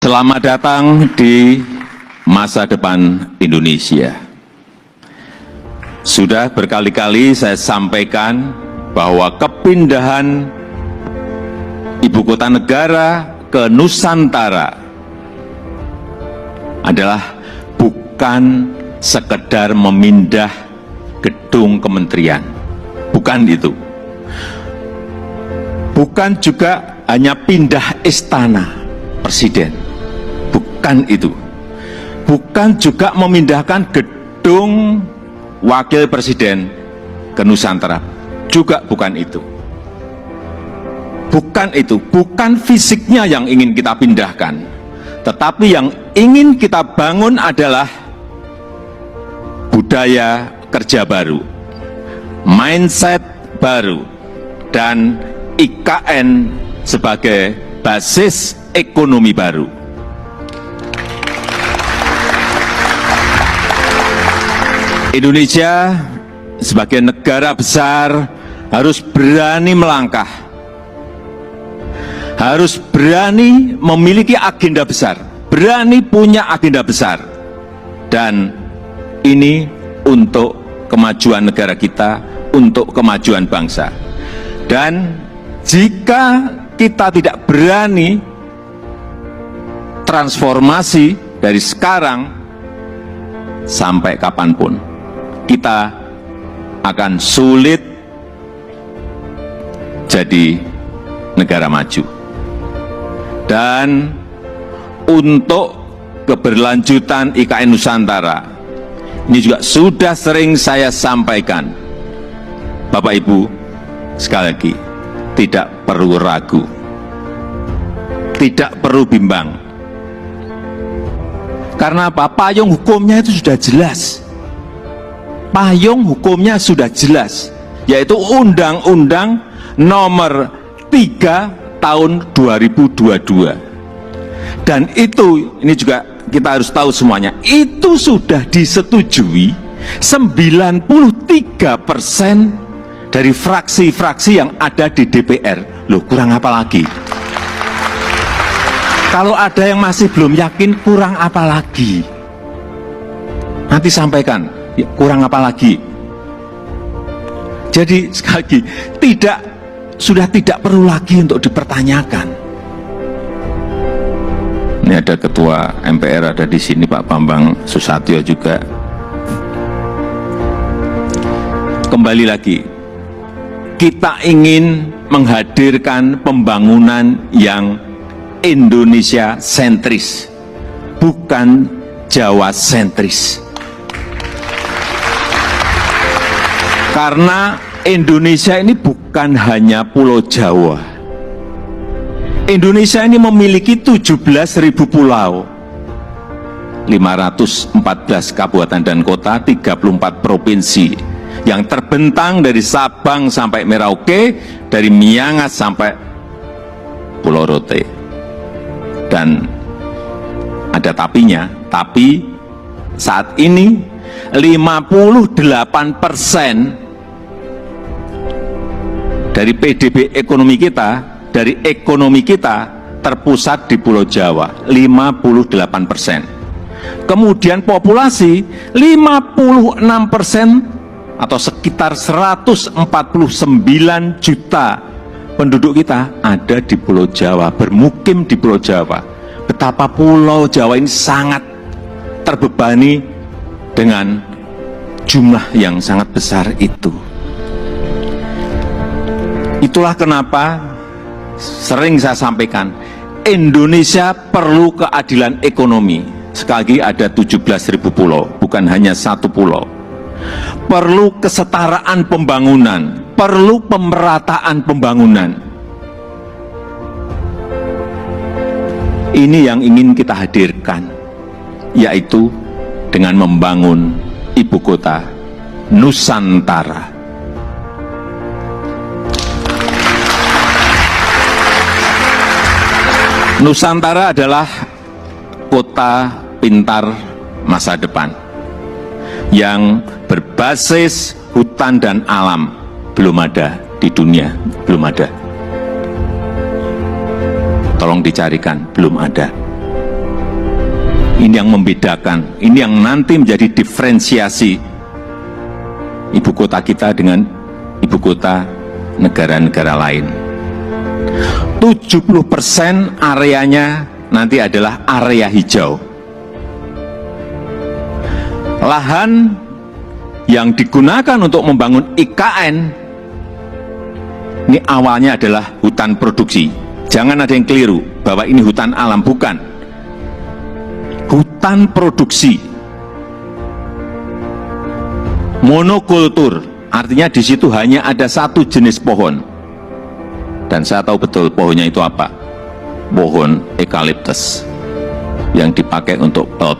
Selamat datang di masa depan Indonesia. Sudah berkali-kali saya sampaikan bahwa kepindahan ibu kota negara ke Nusantara adalah bukan sekedar memindah gedung kementerian. Bukan itu. Bukan juga hanya pindah istana presiden. Bukan itu. Bukan juga memindahkan gedung wakil presiden ke Nusantara. Juga bukan itu. Bukan itu. Bukan fisiknya yang ingin kita pindahkan. Tetapi yang ingin kita bangun adalah budaya kerja baru, mindset baru, dan IKN sebagai basis ekonomi baru. Indonesia sebagai negara besar harus berani melangkah, harus berani memiliki agenda besar, berani punya agenda besar, dan ini untuk kemajuan negara kita, untuk kemajuan bangsa. Dan jika kita tidak berani transformasi dari sekarang sampai kapanpun, kita akan sulit jadi negara maju. Dan untuk keberlanjutan IKN Nusantara, ini juga sudah sering saya sampaikan, Bapak Ibu, sekali lagi, tidak perlu ragu, tidak perlu bimbang. Karena apa? Payung hukumnya itu sudah jelas. Payung hukumnya sudah jelas, yaitu Undang-Undang Nomor 3 Tahun 2022. Dan itu, ini juga kita harus tahu semuanya, itu sudah disetujui 93% dari fraksi-fraksi yang ada di DPR. Loh, kurang apa lagi? Kalau ada yang masih belum yakin, kurang apa lagi? Nanti sampaikan, ya, kurang apa lagi? Jadi sekali lagi, sudah tidak perlu lagi untuk dipertanyakan. Ini ada Ketua MPR ada di sini, Pak Bambang Susatyo juga. Kembali lagi, kita ingin menghadirkan pembangunan yang Indonesia sentris, bukan Jawa sentris. Karena Indonesia ini bukan hanya Pulau Jawa. Indonesia ini memiliki 17.000 pulau, 514 kabupaten dan kota, 34 provinsi, yang terbentang dari Sabang sampai Merauke, dari Miangas sampai Pulau Rote. Dan ada tapinya, tapi saat ini 58% dari PDB ekonomi kita, dari ekonomi kita terpusat di Pulau Jawa, 58%. Kemudian populasi 56% atau sekitar 149 juta penduduk kita ada di Pulau Jawa, bermukim di Pulau Jawa. Betapa Pulau Jawa ini sangat terbebani dengan jumlah yang sangat besar itu. Itulah kenapa sering saya sampaikan, Indonesia perlu keadilan ekonomi. Sekali lagi, ada 17.000 pulau, bukan hanya satu pulau. Perlu kesetaraan pembangunan, perlu pemerataan pembangunan. Ini yang ingin kita hadirkan, yaitu dengan membangun ibu kota Nusantara. Nusantara adalah kota pintar masa depan yang berbasis hutan dan alam. Belum ada di dunia, belum ada. Tolong dicarikan, belum ada. Ini yang membedakan, ini yang nanti menjadi diferensiasi ibu kota kita dengan ibu kota negara-negara lain. 70% areanya nanti adalah area hijau. Lahan yang digunakan untuk membangun IKN ini awalnya adalah hutan produksi. Jangan ada yang keliru bahwa ini hutan alam, bukan. Hutan produksi. Monokultur, artinya di situ hanya ada satu jenis pohon. Dan saya tahu betul pohonnya itu apa. Pohon eukaliptus yang dipakai untuk pulp.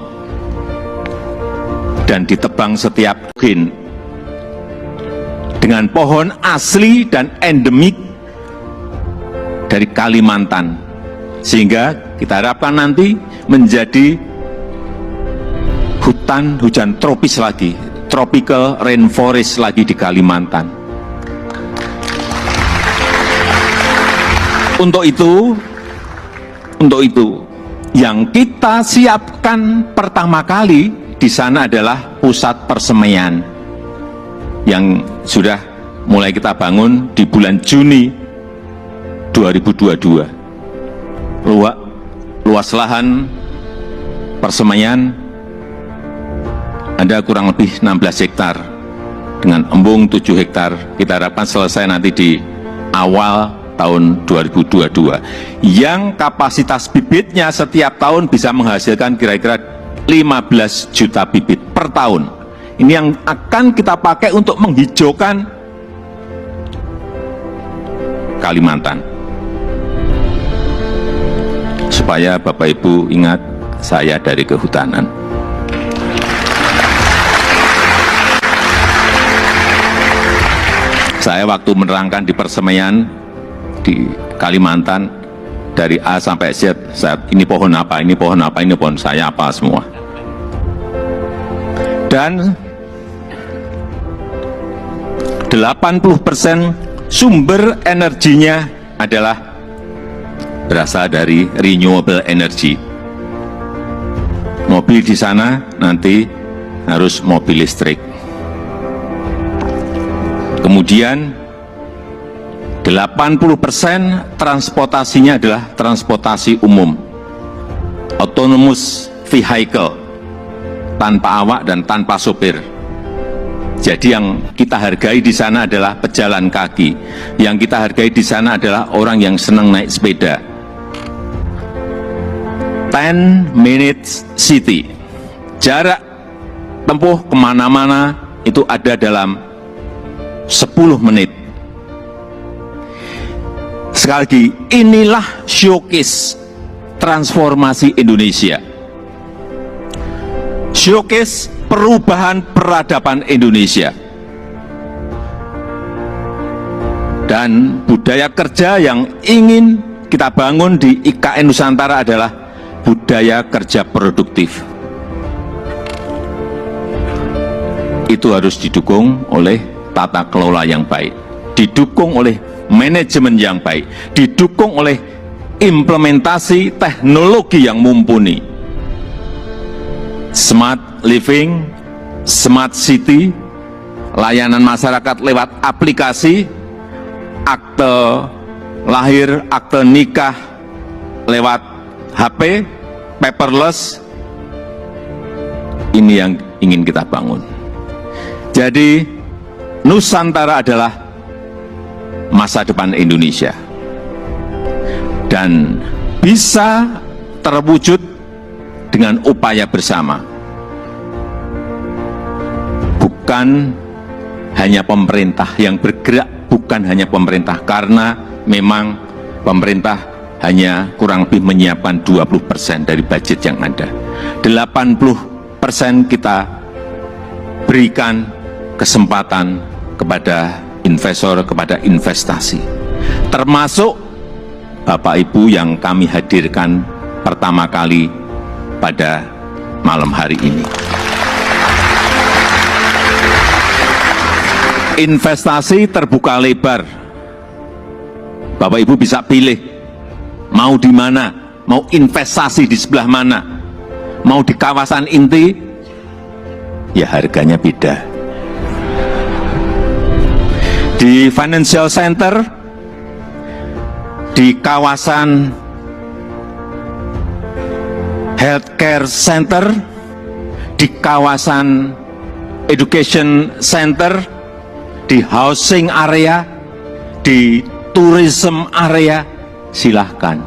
Dan ditebang setiap tahun dengan pohon asli dan endemik dari Kalimantan, sehingga kita harapkan nanti menjadi hutan hujan tropis lagi, tropical rainforest lagi di Kalimantan. Untuk itu yang kita siapkan pertama kali di sana adalah pusat persemaian yang sudah mulai kita bangun di bulan Juni 2022. Luas lahan persemaian ada kurang lebih 16 hektar dengan embung 7 hektar. Kita harapkan selesai nanti di awal tahun 2022 yang kapasitas bibitnya setiap tahun bisa menghasilkan kira-kira 15 juta bibit per tahun. Ini yang akan kita pakai untuk menghijaukan Kalimantan. Supaya Bapak Ibu ingat, saya dari kehutanan. Saya waktu menerangkan di persemaian di Kalimantan dari A sampai Z, ini pohon apa, ini pohon apa, ini pohon, saya apa semua. Dan 80% sumber energinya adalah berasal dari renewable energy. Mobil di sana nanti harus mobil listrik. Kemudian 80% transportasinya adalah transportasi umum, autonomous vehicle, tanpa awak dan tanpa sopir. Jadi yang kita hargai di sana adalah pejalan kaki. Yang kita hargai di sana adalah orang yang senang naik sepeda. 10 minutes city. Jarak tempuh kemana-mana itu ada dalam 10 menit. Sekali lagi, inilah showcase transformasi Indonesia. Showcase perubahan peradaban Indonesia. Dan budaya kerja yang ingin kita bangun di IKN Nusantara adalah budaya kerja produktif. Itu harus didukung oleh tata kelola yang baik, didukung oleh manajemen yang baik, didukung oleh implementasi teknologi yang mumpuni. Smart living, smart city, layanan masyarakat lewat aplikasi, akte lahir, akte nikah lewat HP, paperless. Ini yang ingin kita bangun. Jadi Nusantara adalah masa depan Indonesia dan bisa terwujud dengan upaya bersama, bukan hanya pemerintah yang bergerak, bukan hanya pemerintah, karena memang pemerintah hanya kurang lebih menyiapkan 20% dari budget yang ada. 80% kita berikan kesempatan kepada investor, kepada investasi, termasuk Bapak Ibu yang kami hadirkan pertama kali pada malam hari ini. Investasi terbuka lebar. Bapak Ibu bisa pilih mau di mana, mau investasi di sebelah mana, mau di kawasan inti, ya harganya beda. Di financial center, di kawasan healthcare center, di kawasan education center, di housing area, di tourism area, silahkan.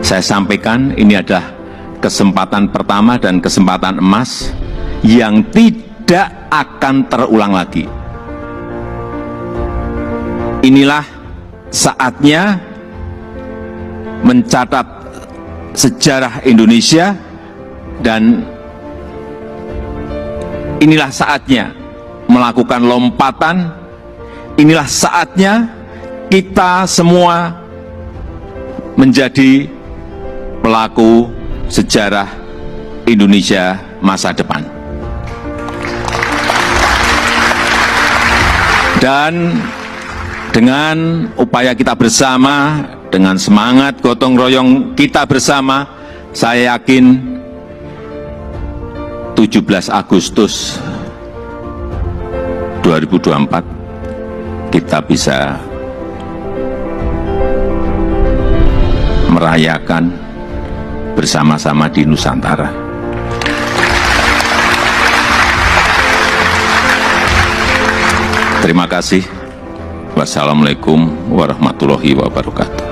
Saya sampaikan ini adalah kesempatan pertama dan kesempatan emas yang tidak akan terulang lagi. Inilah saatnya mencatat sejarah Indonesia, dan inilah saatnya melakukan lompatan. Inilah saatnya kita semua menjadi pelaku sejarah Indonesia masa depan. Dan dengan upaya kita bersama, dengan semangat gotong royong kita bersama, saya yakin 17 Agustus 2024 kita bisa merayakan bersama-sama di Nusantara. Terima kasih. Wassalamualaikum warahmatullahi wabarakatuh.